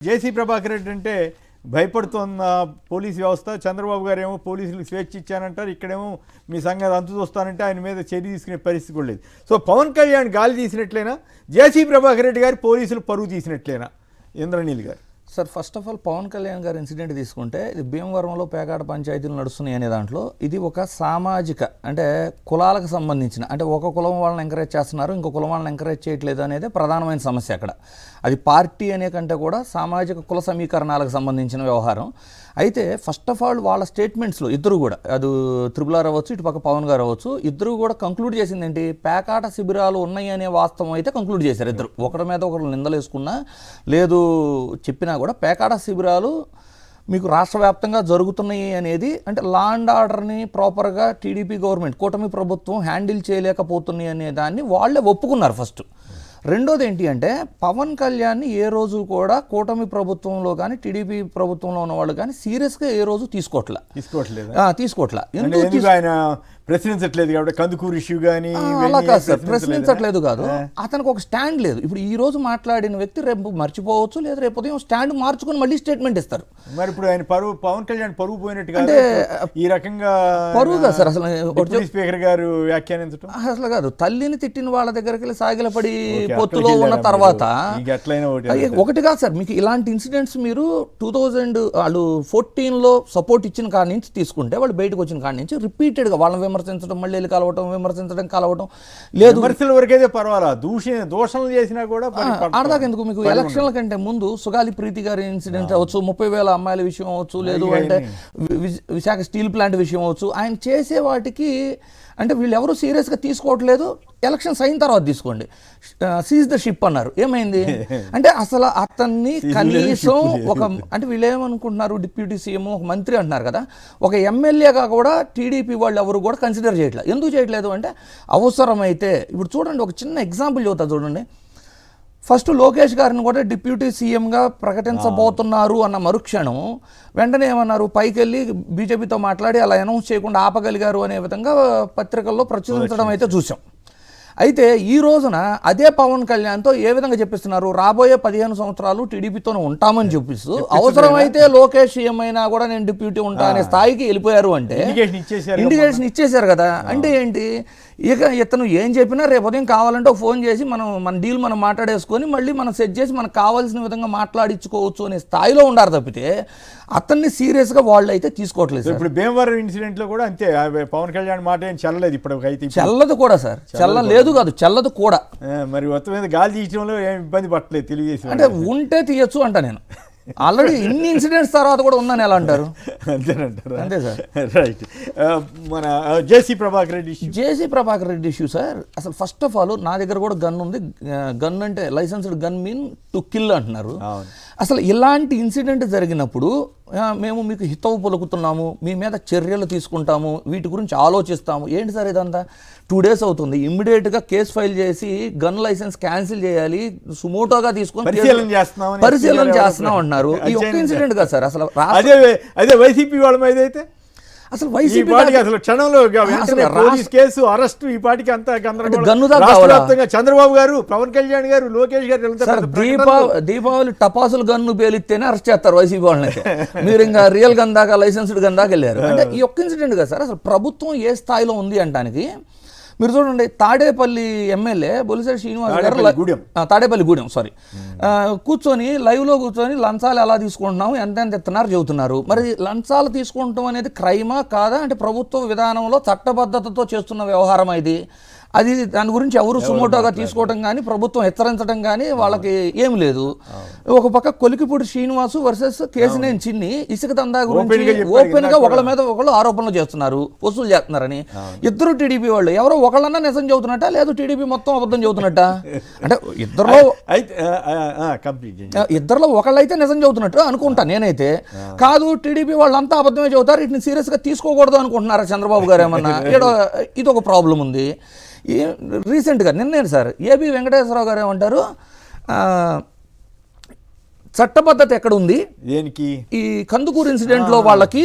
జేసీ ప్రభాకర్ రెడ్డి అంటే భయపడుతున్న పోలీస్ వ్యవస్థ. చంద్రబాబు గారు ఏమో పోలీసులకు స్వేచ్ఛ ఇచ్చానంటారు, ఇక్కడేమో మీ సంగతి అంతు చూస్తానంటే ఆయన మీద చర్య తీసుకునే పరిస్థితి కూడా లేదు. సో పవన్ కళ్యాణ్ గాలి తీసినట్లేనా, జేసీ ప్రభాకర్ రెడ్డి గారు పోలీసులు పరువు తీసినట్లేనా? Indraneel garu sir, first of all Pawan Kalyan garu incident తీసుకుంటే ఇది భీమవరంలో పేకాట పంచాయతీలు నడుస్తున్నాయి అనే దాంట్లో ఇది ఒక సామాజిక అంటే కులాలకు సంబంధించిన అంటే ఒక కులం వాళ్ళని ఎంకరేజ్ చేస్తున్నారు, ఇంకో కులం వాళ్ళని ఎంకరేజ్ చేయట్లేదు అనేది ప్రధానమైన సమస్య అక్కడ. అది పార్టీ అనే కంటే కూడా సామాజిక కుల సమీకరణాలకు సంబంధించిన వ్యవహారం. అయితే ఫస్ట్ ఆఫ్ ఆల్ వాళ్ళ స్టేట్మెంట్స్లో ఇద్దరు కూడా అది త్రిపులార్ అవ్వచ్చు, ఇటు పక్క పవన్ గారు అవ్వచ్చు, ఇద్దరు కూడా కంక్లూడ్ చేసింది ఏంటి, పేకాట శిబిరాలు ఉన్నాయి అనే వాస్తవం అయితే కంక్లూడ్ చేశారు ఇద్దరు. ఒకరి మీద ఒకరు నిందలేసుకున్నా లేదు చెప్పినా కూడా పేకాట శిబిరాలు మీకు రాష్ట్ర వ్యాప్తంగా జరుగుతున్నాయి అనేది అంటే లా అండ్ ఆర్డర్ని ప్రాపర్గా టీడీపీ గవర్నమెంట్ కూటమి ప్రభుత్వం హ్యాండిల్ చేయలేకపోతున్నాయి అనే దాన్ని వాళ్ళే ఒప్పుకున్నారు ఫస్ట్. రెండోది ఏంటి అంటే పవన్ కళ్యాణ్ని ఏ రోజు కూడా కూటమి ప్రభుత్వంలో కానీ టీడీపీ ప్రభుత్వంలో ఉన్న వాళ్ళు కానీ సీరియస్గా ఏ రోజు తీసుకోవట్లే. ఎందుకు ఆయన ప్రశ్నించట్లేదు కాబట్టి కందుకూరు ఇష్యూ కానీ అలా కాదు సార్, ప్రశ్నించట్లేదు కాదు, అతనికి ఒక స్టాండ్ లేదు. ఇప్పుడు ఈ రోజు మాట్లాడిన వ్యక్తి రేపు మర్చిపోవచ్చు, లేదా రేపు ఉదయం స్టాండ్ మార్చుకొని మళ్ళీ స్టేట్మెంట్ ఇస్తారు. మరి ఇప్పుడు ఆయన పరువు, పవన్ కళ్యాణ్ పరువు పోయినట్టు అంటే ఈ రకంగా పరువుగా సార్ అసలు స్పీకర్ గారు వ్యాఖ్యానించడం అసలు కాదు. తల్లిని తిట్టిన వాళ్ళ దగ్గరికి వెళ్ళి సాగిలపడి పొత్తులో ఉన్న తర్వాత ఒకటి కాదు సార్, మీకు ఇలాంటి ఇన్సిడెంట్స్ మీరు 2014లో సపోర్ట్ ఇచ్చిన కాడి నుంచి తీసుకుంటే వాళ్ళు బయటకు వచ్చిన కాడి నుంచి రిపీటెడ్గా వాళ్ళని విమర్శించడం, మళ్ళీ వెళ్ళి కలవటం, కలవటం లేదు. విమర్శల వరకైతే పర్వాలేదు, దోషణలు చేసినా కూడా ఆడదాకా ఎందుకు. మీకు ఎలక్షన్ల కంటే ముందు సుగాలి ప్రీతి గారి ఇన్సిడెంట్ అవ్వచ్చు, 30,000 అమ్మాయిల విషయం అవ్వచ్చు, లేదు అంటే విశాఖ స్టీల్ ప్లాంట్ విషయం అవ్వచ్చు, ఆయన చేసే వాటికి అంటే వీళ్ళు ఎవరు సీరియస్గా తీసుకోవట్లేదు. ఎలక్షన్స్ అయిన తర్వాత తీసుకోండి, సీజ్ ద షిప్ అన్నారు, ఏమైంది అంటే అసలు అతన్ని కనీసం ఒక అంటే వీళ్ళు ఏమనుకుంటున్నారు, డిప్యూటీ సీఎం ఒక మంత్రి అంటున్నారు కదా, ఒక ఎమ్మెల్యేగా కూడా టీడీపీ వాళ్ళు ఎవరు కూడా కన్సిడర్ చేయట్లేదు. ఎందుకు చేయట్లేదు అంటే అవసరమైతే ఇప్పుడు చూడండి, ఒక చిన్న ఎగ్జాంపుల్ చెబుతా చూడండి. ఫస్ట్ లోకేష్ గారిని కూడా డిప్యూటీ సీఎంగా ప్రకటించబోతున్నారు అన్న మరుక్షణం వెంటనే ఏమన్నారు, పైకి వెళ్ళి బీజేపీతో మాట్లాడి అలా అనౌన్స్ చేయకుండా ఆపగలిగారు అనే విధంగా పత్రికల్లో ప్రచురించడం అయితే చూసాం. అయితే ఈ రోజున అదే పవన్ కళ్యాణ్తో ఏ విధంగా చెప్పిస్తున్నారు, రాబోయే 15 సంవత్సరాలు టీడీపీతోనే ఉంటామని చెప్పిస్తూ అవసరమైతే లోకేష్ ఏమైనా కూడా నేను డిప్యూటీ ఉంటా అనే స్థాయికి వెళ్ళిపోయారు. అంటే ఇండికేషన్ ఇచ్చేశారు కదా. అంటే ఏంటి, ఇక ఇతను ఏం చెప్పినా రేపు ఉదయం కావాలంటే ఫోన్ చేసి మన డీల్ మనం మాట్లాడేసుకొని మళ్ళీ మనం సెట్ చేసి మనకు కావాల్సిన విధంగా మాట్లాడించుకోవచ్చు అనే స్థాయిలో ఉండారు తప్పితే అతన్ని సీరియస్గా వాళ్ళు అయితే తీసుకోవట్లేదు. ఇప్పుడు భీమవరం ఇన్సిడెంట్ లో కూడా అంతే, పవన్ కళ్యాణ్ మాట ఏం చెల్లలేదు ఇప్పటికైతే. చెల్లదు కూడా సార్, చెల్లలేదు కాదు చెల్లదు కూడా. మరి మొత్తం మీద గాలి తీయడంలో ఏం ఇబ్బంది పట్టలేదు తెలుగుదేశం అంటే ఉంటే తీయచ్చు అంట. నేను ఆల్రెడీ ఇన్ని ఇన్సిడెంట్స్ తర్వాత కూడా ఉందని ఎలా అంటారు? అంతేనంటారు. అంతే సార్. రైట్. మన జేసీ ప్రభాకర్ రెడ్డి ఇష్యూ సార్, అసలు ఫస్ట్ ఆఫ్ ఆల్ నా దగ్గర కూడా గన్ ఉంది. గన్ అంటే licensed gun mean to kill అంటున్నారు. అసలు ఇలాంటి ఇన్సిడెంట్ జరిగినప్పుడు మేము మీకు హితవు పలుకుతున్నాము, మీ మీద చర్యలు తీసుకుంటాము, వీటి గురించి ఆలోచిస్తాము. ఏంటి సార్ ఇదంతా? 2 days అవుతుంది, ఇమ్మీడియట్గా కేసు ఫైల్ చేసి గన్ లైసెన్స్ క్యాన్సిల్ చేయాలి, సుమోటోగా తీసుకొని పరిశీలన చేస్తున్నాం అంటున్నారు. ఈ ఒక్క ఇన్సిడెంట్ కదా సార్ అసలు. అదే వైసీపీ వాళ్ళ మీద అయితే అసలు వైసీపీ అసలు క్షణంలో కేసు అరెస్ట్ ఈ పాటికి అంత చంద్రబాబు గారు, పవన్ కళ్యాణ్ గారు, లోకేష్ గారు దీపావళి టపాసులు గన్ను పేలిస్తేనే అరెస్ట్ చేస్తారు వైసీపీ వాళ్ళని. మీరు ఇంకా రియల్ గన్ దాకా లైసెన్స్డ్ గన్ దాకా వెళ్ళారు. అంటే ఈ ఒక్క ఇన్సిడెంట్ కదా సార్ అసలు ప్రభుత్వం ఏ స్థాయిలో ఉంది అంటానికి. మీరు చూడండి, తాడేపల్లి ఎమ్మెల్యే బొలిశెట్టి శ్రీనివాస్ గారు తాడేపల్లిగూడెం కూర్చొని లైవ్లో కూర్చొని లంచాలు ఎలా తీసుకుంటున్నాము, ఎంత ఇస్తున్నారు చెబుతున్నారు. మరి లంచాలు తీసుకుంటాం అనేది క్రైమా కాదా అంటే ప్రభుత్వ విధానంలో చట్టబద్ధతతో చేస్తున్న వ్యవహారం ఇది. అది దాని గురించి ఎవరు సుమోటోగా తీసుకోవడం కానీ ప్రభుత్వం హెచ్చరించడం కానీ వాళ్ళకి ఏమి లేదు. ఒక పక్క కొలికిపూడి శ్రీనివాసు వర్సెస్ కేసినేని చిన్ని ఇసుక దందా గురించి ఓపెన్ గా ఒకళ్ళ మీద ఒకళ్ళు ఆరోపణలు చేస్తున్నారు, వసూలు చేస్తున్నారని. ఇద్దరు టీడీపీ వాళ్ళు, ఎవరో ఒకళ్ళన్నా నిజం చెబుతున్నట్ట, లేదు టీడీపీ మొత్తం అబద్ధం చెబుతున్నట్ట? అంటే ఇద్దరులో ఒకళ్ళైతే నిజం చెబుతున్నట్టు అనుకుంటా నేనైతే. కాదు టీడీపీ వాళ్ళంతా అబద్ధమే చెబుతారు, వీటిని సీరియస్ గా తీసుకోకూడదు అనుకుంటున్నారా చంద్రబాబు గారు ఏమన్నా? ఇది ఒక ప్రాబ్లం ఉంది. రీసెంట్గా నిన్నే సార్ ఏబి వెంకటేశ్వరరావు గారు ఏమంటారు, చట్టబద్ధత ఎక్కడ ఉంది? దేనికి? ఈ కందుకూరు ఇన్సిడెంట్ లో వాళ్ళకి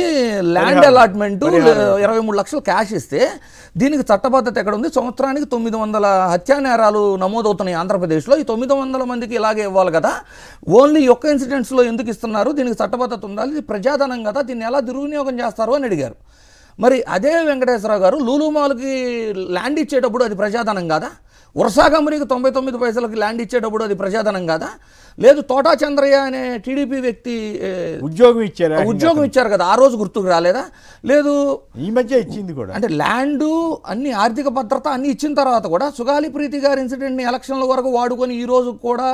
ల్యాండ్ అలాట్మెంట్ 23 లక్షలు క్యాష్ ఇస్తే దీనికి చట్టబద్ధత ఎక్కడ ఉంది? సంవత్సరానికి 900 హత్యా నేరాలు నమోదవుతున్నాయి ఆంధ్రప్రదేశ్లో. ఈ 900 మందికి ఇలాగే ఇవ్వాలి కదా, ఓన్లీ ఒక్క ఇన్సిడెంట్స్లో ఎందుకు ఇస్తున్నారు? దీనికి చట్టబద్ధత ఉండాలి, ఇది ప్రజాధనం కదా, దీన్ని ఎలా దుర్వినియోగం చేస్తారు అని అడిగారు. మరి అదే వెంకటేశ్వరరావు గారు లూలు మాల్కి ల్యాండ్ ఇచ్చేటప్పుడు అది ప్రజాధనం కాదా? వర్షా కంపెనీకి 99 పైసలకి ల్యాండ్ ఇచ్చేటప్పుడు అది ప్రజాధనం కాదా? లేదు తోటా చంద్రయ్య అనే టీడీపీ వ్యక్తి ఉద్యోగం ఇచ్చారు కదా, ఆ రోజు గుర్తుకు రాలేదా? లేదు ఈ మధ్య ఇచ్చింది కూడా. అంటే ల్యాండు అన్ని ఆర్థిక భద్రత అన్ని ఇచ్చిన తర్వాత కూడా సుగాలి ప్రీతి గారి ఇన్సిడెంట్ని ఎలక్షన్ల వరకు వాడుకొని ఈ రోజు కూడా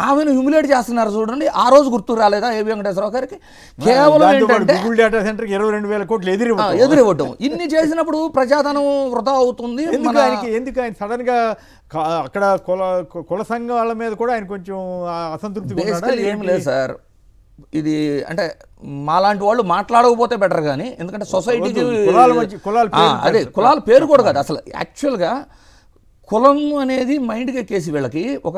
ఆమెను హ్యూమిలేట్ చేస్తున్నారు చూడండి, ఆ రోజు గుర్తుకు రాలేదా ఏబి వెంకటేశ్వరరావు గారికి? కేవలం ఏంటంటే డేటా సెంటర్కి 22,000 కోట్లు ఎదురివ్వటం. ఇన్ని చేసినప్పుడు ప్రజాధనం వృధా అవుతుంది. ఎందుకు ఆయన సడన్ గా అక్కడ కుల సంఘాల మీద కూడా ఆయన కొంచెం అసంతృప్తి? ఏం లేదు సార్, ఇది అంటే మాలాంటి వాళ్ళు మాట్లాడకపోతే బెటర్ కానీ, ఎందుకంటే సొసైటీకి అదే కులాల పేరు కూడా కాదు అసలు. యాక్చువల్గా కులం అనేది మైండ్కి ఎక్కేసి వీళ్ళకి ఒక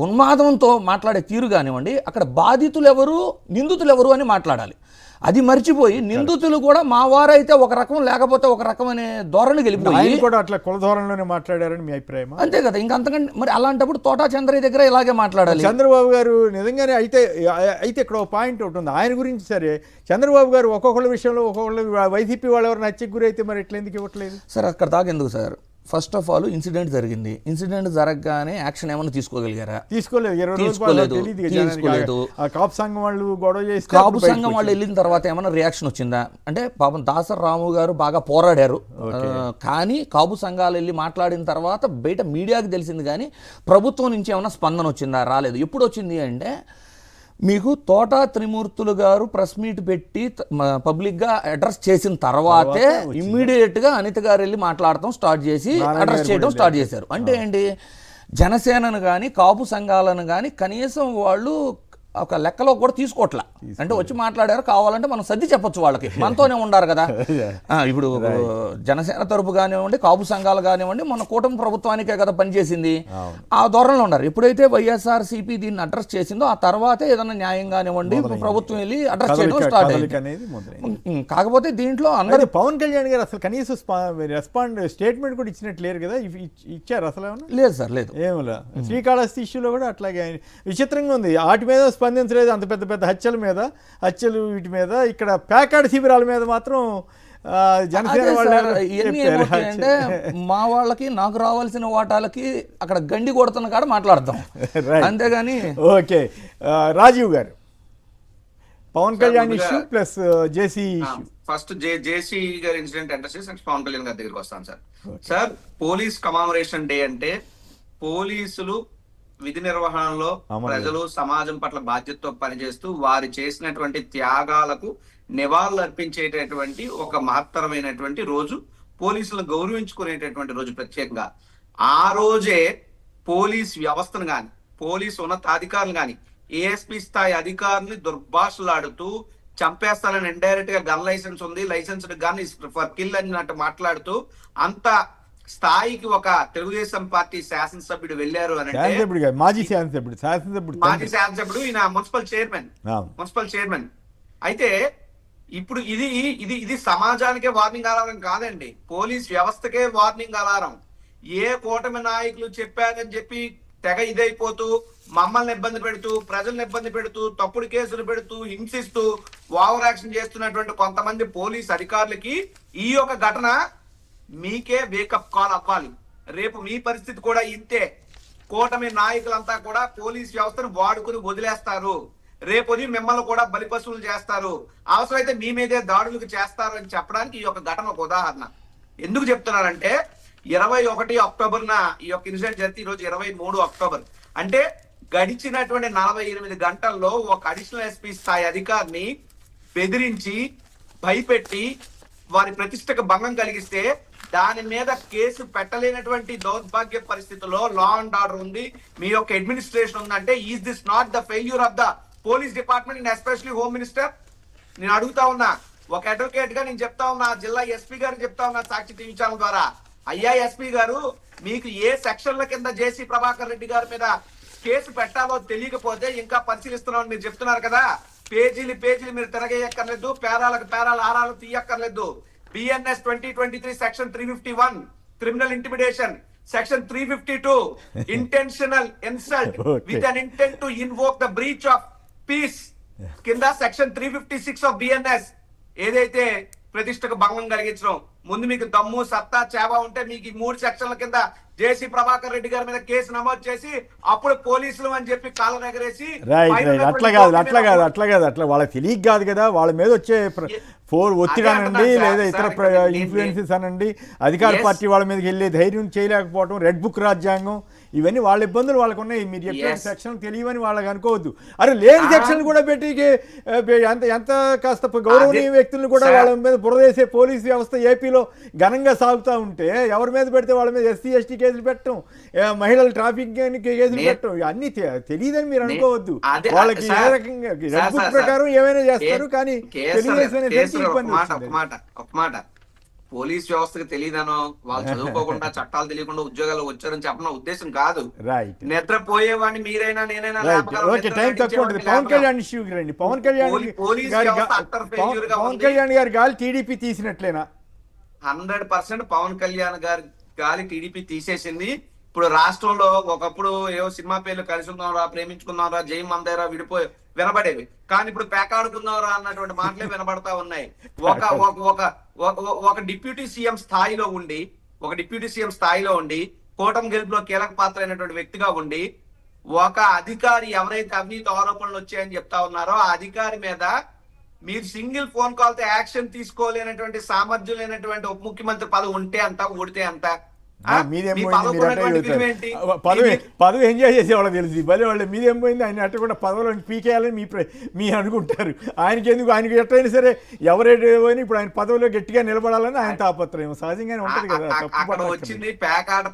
ఉన్మాదంతో మాట్లాడే తీరు కానివ్వండి, అక్కడ బాధితులు ఎవరు నిందితులు ఎవరు అని మాట్లాడాలి. అది మర్చిపోయి నిందితులు కూడా మా వారైతే ఒక రకం లేకపోతే ఒక రకం అనే ధోరణి వెళ్ళిపోయి కూడా అట్లా కుల ధోరణిలోనే మాట్లాడారని మీ అభిప్రాయం? అంతే కదా, ఇంకంతకంటే మరి అలాంటప్పుడు తోటా చంద్రయ్య దగ్గర ఇలాగే మాట్లాడాలి. చంద్రబాబు గారు నిజంగానే అయితే ఇక్కడ ఒక పాయింట్ ఒకటి ఉంది ఆయన గురించి. సరే చంద్రబాబు గారు ఒక్కొక్కళ్ళ విషయంలో ఒక్కొక్కళ్ళు వైసీపీ వాళ్ళు ఎవరైనా హత్యకు గురి అయితే మరి ఎట్లా ఎందుకు ఇవ్వట్లేదు? సార్ అక్కడ దాకా ఎందుకు sir? First of all incident జరిగింది, ఇన్సిడెంట్ జరగగానే యాక్షన్ ఏమైనా తీసుకోగలిగారా? తీసుకోలేదు. కాపు సంఘం వాళ్ళు గొడవ చేసి కాపు సంఘం వాళ్ళు వెళ్ళిన తర్వాత ఏమైనా రియాక్షన్ వచ్చిందా? అంటే పాపం దాసరి రాము గారు బాగా పోరాడారు, కానీ కాపు సంఘాలు వెళ్ళి మాట్లాడిన తర్వాత బయట మీడియాకి తెలిసింది, కానీ ప్రభుత్వం నుంచి ఏమైనా స్పందన వచ్చిందా? రాలేదు. ఎప్పుడు వచ్చింది అంటే మీకు తోటా త్రిమూర్తులు గారు ప్రెస్ మీట్ పెట్టి పబ్లిక్గా అడ్రస్ చేసిన తర్వాతే ఇమ్మీడియట్గా అనిత గారు వెళ్ళి మాట్లాడటం స్టార్ట్ చేసి అడ్రస్ చేయడం స్టార్ట్ చేశారు. అంటే ఏంటి, జనసేనను కానీ కాపు సంఘాలను కానీ కనీసం వాళ్ళు ఒక లెక్కలో కూడా తీసుకోవట్లా. అంటే వచ్చి మాట్లాడారు, కావాలంటే మనం సర్ది చెప్పొచ్చు, వాళ్ళకి మనతోనే ఉండారు కదా. ఇప్పుడు జనసేన తరపు కానివ్వండి, కాపు సంఘాలు కానివ్వండి, మన కూటమి ప్రభుత్వానికే కదా పనిచేసింది, ఆ ధోరణిలో ఉన్నారు. ఎప్పుడైతే వైఎస్ఆర్సీపీ దీన్ని అడ్రస్ చేసిందో ఆ తర్వాతే ఏదైనా న్యాయం కానివ్వండి ప్రభుత్వం వెళ్ళి అడ్రస్ చేయడం స్టార్ట్ అయింది. కాకపోతే దీంట్లో అందరూ పవన్ కళ్యాణ్ గారు అసలు కనీసం స్టేట్మెంట్ కూడా ఇచ్చినట్టు లేరు కదా, ఇచ్చారు అసలు? లేదు సార్, లేదు. ఏమలా శ్రీకాళహస్తి ఇష్యూలో కూడా అట్లాగే విచిత్రంగా ఉంది, వాటి మీద స్పందించలేదు. అంత పెద్ద పెద్ద హత్యలు వీటి మీద, ఇక్కడ ప్యాకాడ్ శిబిరాల మీద మాత్రం జనసేన అంటే మా వాళ్ళకి నాకు రావాల్సిన వాటాలకి అక్కడ గండి కొడుతున్న కాడ మాట్లాడతాం, అంతేగాని. ఓకే, రాజీవ్ గారు, పవన్ కళ్యాణ్ ఇష్యూ ప్లస్ జేసీ ఇష్యూ. ఫస్ట్ జేసీ గారి ఇన్సిడెంట్ అంటే పవన్ కళ్యాణ్ గారి దగ్గరికి వస్తాను సార్. సార్ పోలీస్ కమామరేషన్ డే అంటే పోలీసులు విధి నిర్వహణలో ప్రజలు సమాజం పట్ల బాధ్యతతో పనిచేస్తూ వారు చేసినటువంటి త్యాగాలకు నివాళులు అర్పించేటటువంటి ఒక మహత్తరమైనటువంటి రోజు, పోలీసులను గౌరవించుకునేటటువంటి రోజు. ప్రత్యేకంగా ఆ రోజే పోలీస్ వ్యవస్థను గాని, పోలీసు ఉన్నతాధికారులు గాని, ఏఎస్పీ స్థాయి అధికారులు దుర్భాషలాడుతూ చంపేస్తానని ఇండైరెక్ట్ గా గన్ లైసెన్స్ ఉంది, లైసెన్స్డ్ గన్ ఫర్ కిల్ అన్నట్టు మాట్లాడుతూ అంత స్థాయికి ఒక తెలుగుదేశం పార్టీ శాసనసభ్యుడు వెళ్ళారు అని అంటే, మాజీ శాసనసభ్యుడు ఈయన మున్సిపల్ చైర్మన్ అయితే ఇప్పుడు ఇది సమాజానికే వార్నింగ్ అలారం కాదండి, పోలీస్ వ్యవస్థకే వార్నింగ్ అలారం. ఏ కూటమి నాయకులు చెప్పారని చెప్పి తెగ ఇదైపోతూ మమ్మల్ని ఇబ్బంది పెడుతూ, ప్రజల్ని ఇబ్బంది పెడుతూ, తప్పుడు కేసులు పెడుతూ, హింసిస్తూ ఓవర్ యాక్షన్ చేస్తున్నటువంటి కొంతమంది పోలీస్ అధికారులకి ఈ యొక్క ఘటన మీకే వేకప్ కాల్ అవ్వాలి. రేపు మీ పరిస్థితి కూడా ఇంతే. కూటమి నాయకులంతా కూడా పోలీస్ వ్యవస్థను వాడుకుని వదిలేస్తారు, రేపు మిమ్మల్ని కూడా బలిపశువులు చేస్తారు, అవసరమైతే మీ మీదే దాడులకు చేస్తారు అని చెప్పడానికి ఈ యొక్క ఘటన ఒక ఉదాహరణ. ఎందుకు చెప్తున్నానంటే 21 అక్టోబర్న ఈ యొక్క ఇన్సిడెంట్ జరిగితే ఈరోజు 23 అక్టోబర్. అంటే గడిచినటువంటి 48 గంటల్లో ఒక అడిషనల్ ఎస్పీ స్థాయి అధికారిని బెదిరించి భయపెట్టి వారి ప్రతిష్టకు భంగం కలిగిస్తే దాని మీద కేసు పెట్టలేనటువంటి దౌర్భాగ్య పరిస్థితుల్లో లా అండ్ ఆర్డర్ ఉంది, మీ యొక్క అడ్మినిస్ట్రేషన్ ఉందంటే, is this not the failure of the police department and especially home minister? నేను అడుగుతా ఉన్నా, ఒక అడ్వకేట్ గా నేను చెప్తా ఉన్నా, జిల్లా ఎస్పీ గారు చెప్తా ఉన్నా సాక్షి టీవీ ఛానల్ ద్వారా, అయ్యా ఎస్పీ గారు, మీకు ఏ సెక్షన్ల కింద జేసీ ప్రభాకర్ రెడ్డి గారి మీద కేసు పెట్టాలో తెలియకపోతే ఇంకా పరిశీలిస్తున్నామని మీరు చెప్తున్నారు కదా. పేజీలు మీరు తిరగేయక్కర్లేదు, పేరాలు ఆరాలు తీయక్కర్లేదు. BNS 2023 section 351 criminal intimidation, section 352 intentional insult with an intent to invoke the breach of peace కింద సెక్షన్ 356 ఆఫ్ బిఎన్ఎస్ ఏదైతే ప్రతిష్టకు భంగం కలిగించడం. ముందు మీకు దమ్ము సత్తా చేవ ఉంటే మీకు ఈ 3 సెక్షన్ల కింద జేసీ ప్రభాకర్ రెడ్డి గారి మీద కేసు నమోదు చేసి అప్పుడు పోలీసులు అని చెప్పి కాళ్ళ ఎగరేసి అట్లా వాళ్ళకి తెలియక కాదు కదా, వాళ్ళ మీద వచ్చే ఒత్తిడి అనండి లేదా ఇతర ఇన్ఫ్లుయెన్సెస్ అనండి, అధికార పార్టీ వాళ్ళ మీదకి వెళ్ళే ధైర్యం చేయలేకపోవడం, రెడ్ బుక్ రాజ్యాంగం, ఇవన్నీ వాళ్ళ ఇబ్బందులు వాళ్ళకు ఉన్నాయి. మీరు చెప్పిన సెక్షన్ తెలియవని వాళ్ళకి అనుకోవద్దు. అరే లేని సెక్షన్ కూడా పెట్టి ఎంత కాస్త గౌరవనీయ వ్యక్తులను కూడా వాళ్ళ మీద బురదేసే పోలీస్ వ్యవస్థ ఏపీలో ఘనంగా సాగుతూ ఉంటే ఎవరి మీద పెడితే వాళ్ళ మీద ఎస్సీ ఎస్టీ కేసులు పెట్టడం, మహిళలు ట్రాఫిక్ కేసులు పెట్టడం, అన్ని తెలియదని మీరు అనుకోవద్దు. వాళ్ళకి ఏ రకంగా రెడ్ బుక్ ప్రకారం ఏమైనా చేస్తారు, కానీ తెలుగుదేశం ఒక మాట పోలీస్ వ్యవస్థకు తెలియదనో వాళ్ళు చదువుకోకుండా చట్టాలు తెలియకుండా ఉద్యోగాలు వచ్చారని చెప్పిన ఉద్దేశం కాదు. నిద్రపోయేవాడిని మీరైనా నేనైనా పవన్ కళ్యాణ్ ఇష్యూకి రండి. పవన్ కళ్యాణ్ గారి గాలి టీడీపీ తీసినట్లేనా? 100% పవన్ కళ్యాణ్ గారి గాలి టీడీపీ తీసేసింది. ఇప్పుడు రాష్ట్రంలో ఒకప్పుడు ఏవో సినిమా పేర్లు కలిసి ఉందాంరా, ప్రేమించుకుందాంరా, జై మందేరా విడిపోయి వినబడేవి, కానీ ఇప్పుడు పేకాడుకుందాంరా అన్నటువంటి మాటలే వినబడతా ఉన్నాయి. ఒక డిప్యూటీ సీఎం స్థాయిలో ఉండి కూటమి గెలుపులో కీలక పాత్ర అయినటువంటి వ్యక్తిగా ఉండి ఒక అధికారి ఎవరైతే అవినీతి ఆరోపణలు వచ్చాయని చెప్తా ఉన్నారో ఆ అధికారి మీద మీరు సింగిల్ ఫోన్ కాల్ తో యాక్షన్ తీసుకోలేనటువంటి సామర్థ్యం లేనటువంటి ఉప ముఖ్యమంత్రి పదవి ఉంటే అంత, ఊడితే అంత. పదవి ఎంజాయ్ చేసేవాళ్ళకి తెలుసు, భలే వాళ్ళు మీదేం పోయింది ఆయన అట్ట కూడా పదవిలో పీకేయాలని మీ అనుకుంటారు. ఆయనకి ఎందుకు, ఆయనకి ఎట్లయినా సరే ఎవరైతే పోయినా ఇప్పుడు ఆయన పదవిలో గట్టిగా నిలబడాలని ఆయన తాపత్రయం సహజంగానే ఉంటది కదా. అక్కడ వచ్చింది పేకాట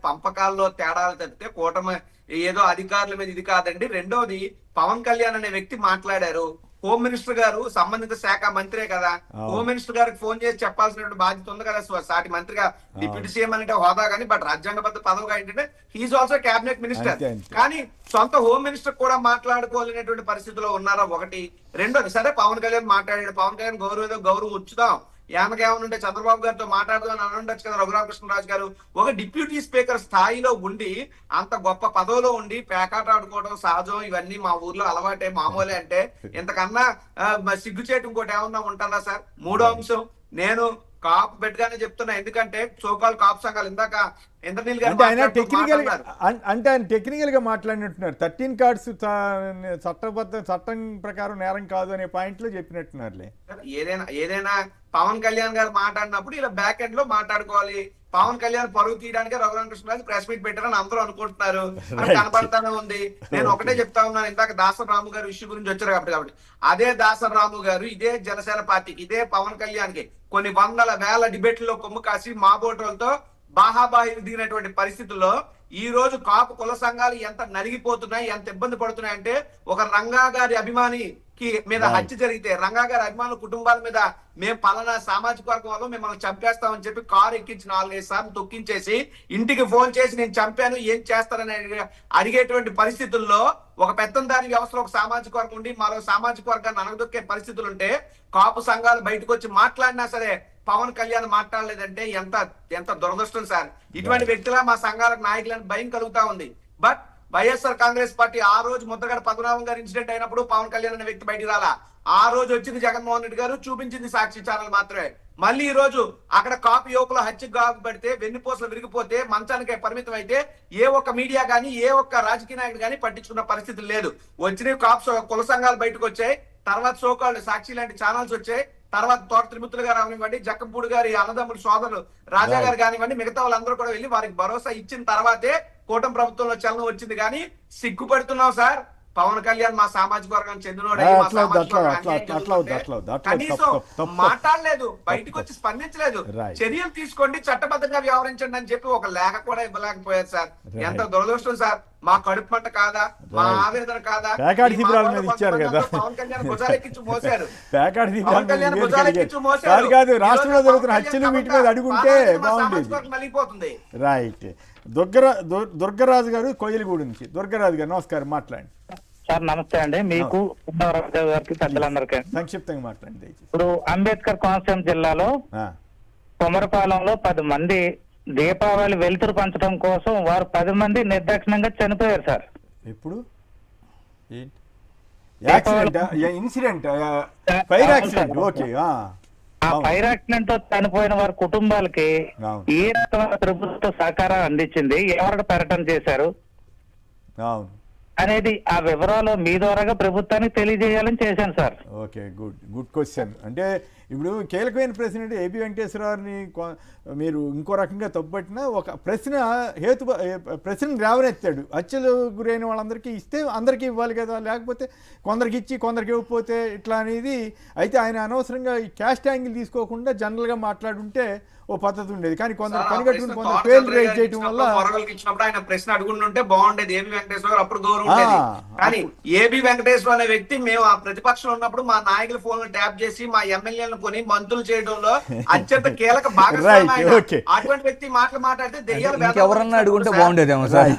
పంపకాల్లో తేడాలు తప్పితే కూటమి ఏదో అధికారుల మీద ఇది కాదండి. రెండోది పవన్ కళ్యాణ్ అనే వ్యక్తి మాట్లాడారు, హోమ్ మినిస్టర్ గారు సంబంధిత శాఖ మంత్రే కదా, హోమ్ మినిస్టర్ గారికి ఫోన్ చేసి చెప్పాల్సిన బాధ్యత ఉంది కదా సాటి మంత్రిగా. డిప్యూటీ సీఎం అంటే హోదా కానీ బట్ రాజ్యాంగబద్ధ పదవిగా ఏంటంటే హీఈస్ ఆల్సో క్యాబినెట్ మినిస్టర్. కానీ సొంత హోమ్ మినిస్టర్ కూడా మాట్లాడుకోలేనటువంటి పరిస్థితిలో ఉన్నారా ఒకటి. రెండోది సరే పవన్ కళ్యాణ్ మాట్లాడాడు, పవన్ కళ్యాణ్ గౌరవం ఉంచుదాం, ఏమనుంటే చంద్రబాబు గారితో మాట్లాడదాం అని ఉండొచ్చు కదా రఘురామకృష్ణరాజు గారు. ఒక డిప్యూటీ స్పీకర్ స్థాయిలో ఉండి అంత గొప్ప పదవిలో ఉండి పేకాట ఆడుకోవడం సహజం, ఇవన్నీ మా ఊర్లో అలవాటే మామూలే అంటే ఇంతకన్నా సిగ్గుచేటు ఇంకోటి ఏమన్నా ఉంటుందా సార్? మూడో అంశం, నేను కాపు పెట్టగానే చెప్తున్నా, ఎందుకంటే సోకాల్ కాపు సంఘాలు ఇందాక ఇంద్రనీల్ గారు అంటే ఆయన టెక్నికల్ గా మాట్లాడినట్టున్నారు. 13 కార్డ్స్ చట్టం ప్రకారం నేరం కాదు అనే పాయింట్ లో చెప్పినట్టున్నారులే. ఏదైనా పవన్ కళ్యాణ్ గారు మాట్లాడినప్పుడు ఇలా బ్యాక్ ఎండ్ లో మాట్లాడుకోవాలి. పవన్ కళ్యాణ్ పరువు తీయడానికి రఘురామకృష్ణరాజు ప్రెస్ మీట్ పెట్టారని అందరూ అనుకుంటున్నారు, అని కనబడతానే ఉంది. నేను ఒకటే చెప్తా ఉన్నాను, ఇందాక దాసర్ రాము గారు ఇష్యూ గురించి వచ్చారు కాబట్టి అదే దాసర్ రాము గారు ఇదే జనసేన పార్టీకి ఇదే పవన్ కళ్యాణ్ కి కొన్ని వందల వేల డిబేట్లలో కొమ్ము కాసి మాబోటోలతో బాహాబాహిలు దిగినటువంటి పరిస్థితుల్లో ఈ రోజు కాపు కుల సంఘాలు ఎంత నలిగిపోతున్నాయి, ఎంత ఇబ్బంది పడుతున్నాయంటే ఒక రంగా గారి అభిమానికి మీద హత్య జరిగితే రంగా గారి అభిమానుల కుటుంబాల మీద మేము పలానా సామాజిక వర్గం వల్ల మిమ్మల్ని చంపేస్తామని చెప్పి కారు ఎక్కించి 4-5 సార్లు తొక్కించేసి ఇంటికి ఫోన్ చేసి నేను చంపాను ఏం చేస్తారని అడిగేటువంటి పరిస్థితుల్లో ఒక పెత్తందారి వ్యవస్థలో ఒక సామాజిక వర్గం ఉండి మరో సామాజిక వర్గాన్ని అనగదొక్కే పరిస్థితులు ఉంటే కాపు సంఘాలు బయటకు వచ్చి మాట్లాడినా సరే పవన్ కళ్యాణ్ మాట్లాడలేదంటే ఎంత దురదృష్టం సార్. ఇటువంటి వ్యక్తుల మా సంఘాలకు నాయకులని భయం కలుగుతా ఉంది. బట్ వైఎస్ఆర్ కాంగ్రెస్ పార్టీ ఆ రోజు ముద్రగడ పద్మనాభం గారు ఇన్సిడెంట్ అయినప్పుడు పవన్ కళ్యాణ్ అనే వ్యక్తి బయటికి రాలా. ఆ రోజు వచ్చింది జగన్మోహన్ రెడ్డి గారు, చూపించింది సాక్షి ఛానల్ మాత్రమే. మళ్ళీ ఈ రోజు అక్కడ కాపు యువకుల హత్యకు గాయపడితే వెన్నుపోసలు విరిగిపోతే మంచానికే పరిమితం అయితే ఏ ఒక్క మీడియా గానీ ఏ ఒక్క రాజకీయ నాయకుడు గానీ పట్టించుకున్న పరిస్థితి లేదు. వచ్చినవి కాపు కుల సంఘాలు బయటకు వచ్చాయి, తర్వాత సోకాళ్ళు సాక్షి లాంటి ఛానల్స్ వచ్చాయి, తర్వాత తోట త్రిమూర్తులు గారు కానివ్వండి, జక్కంపూడి గారి అన్నదమ్ముడు సోదరులు రాజా గారు కానివ్వండి, మిగతా వాళ్ళందరూ కూడా వెళ్ళి వారికి భరోసా ఇచ్చిన తర్వాతే కూటమి ప్రభుత్వంలో చలనం వచ్చింది. కానీ సిగ్గుపడుతున్నాం సార్, పవన్ కళ్యాణ్ మా సామాజిక వర్గం చెందినోడు కనీసం మాట్లాడలేదు, బయటకు వచ్చి స్పందించలేదు. చర్యలు తీసుకోండి, చట్టబద్ధంగా వ్యవహరించండి అని చెప్పి ఒక లేఖ కూడా ఇవ్వలేకపోయారు సార్. ఎంత దురదృష్టం సార్. మా కడుపు మంట కాదా, మా ఆవేదన కాదా? పవన్ కళ్యాణ్ భుజాలెక్కించి మోసారు, పవన్ కళ్యాణ్ భుజాలెక్కించి మోసారు. రాష్ట్రంలో జరుగుతున్న హత్యలు వీటి మీద అడుగుంటే బాగుండేది. మళ్ళీపోతుంది. రైట్. దుర్గరాజు గారు కొయ్యలగూడి నుంచి. దుర్గరాజు గారు నమస్కారం, మాట్లాడండి సార్. నమస్తే అండి మీకు, రాజావు గారికి, పెద్దలందరికీ. సంక్షిప్తంగా మాట్లాడండి దయచేసి. ఇప్పుడు అంబేద్కర్ కోనసీమ జిల్లాలో కొమరపాలెంలో 10 మంది దీపావళి వెలుతురు పంచడం కోసం వారు 10 మంది నిర్దాక్షిణ్యంగా చనిపోయారు సార్. ఎప్పుడు accident incident fire accident? Okay. ఆ ఫైర్ యాక్సిడెంట్ తో చనిపోయిన వారి కుటుంబాలకి అవును. ఏ రకమైన ప్రభుత్వ సహకారం అందించింది, ఎవరు పర్యటన చేశారు అవును అనేది ఆ వివరాలు మీ ద్వారాగా ప్రభుత్వానికి తెలియజేయాలని చేశాను సార్. Okay, good question. అంటే ఇప్పుడు కీలకమైన ప్రెసిడెంట్ ఏబి వెంకటేశ్వరరావుని మీరు ఇంకో రకంగా తప్పుపట్టినా ఒక ప్రశ్న లేవనెత్తాడు. హత్యలు గురైన వాళ్ళందరికీ ఇస్తే అందరికీ ఇవ్వాలి కదా, లేకపోతే కొందరికి ఇచ్చి కొందరికి ఇవ్వకపోతే ఇట్లా అనేది. అయితే ఆయన అనవసరంగా ఈ క్యాస్ట్ యాంగిల్ తీసుకోకుండా జనరల్గా మాట్లాడుంటే ఓ పద్ధతి ఉండేది. కానీ కొందరు పనిగట్టుకుని కొందరు పేర్లు రైజ్ చేయడం వల్ల ఇచ్చినప్పుడు ఆయన ప్రశ్న అడుగుంటే బాగుండేది. ఏబి వెంకటేశ్వర గారు అప్పుడు గౌరవం ఉండేది. కానీ ఏబి వెంకటేశ్వర అనే వ్యక్తి మేము ఆ ప్రతిపక్షంలో ఉన్నప్పుడు మా నాయకుల ఫోన్ ట్యాప్ చేసి మా ఎమ్మెల్యేలను కొని మంత్రులు చేయడంలో అత్యంత కీలక భాగస్వామి ఆయన. అటువంటి వ్యక్తి మాట్లాడితే దెయ్యాలు ఎవరన్నా అడుగుంటే బాగుండేదేమో సార్.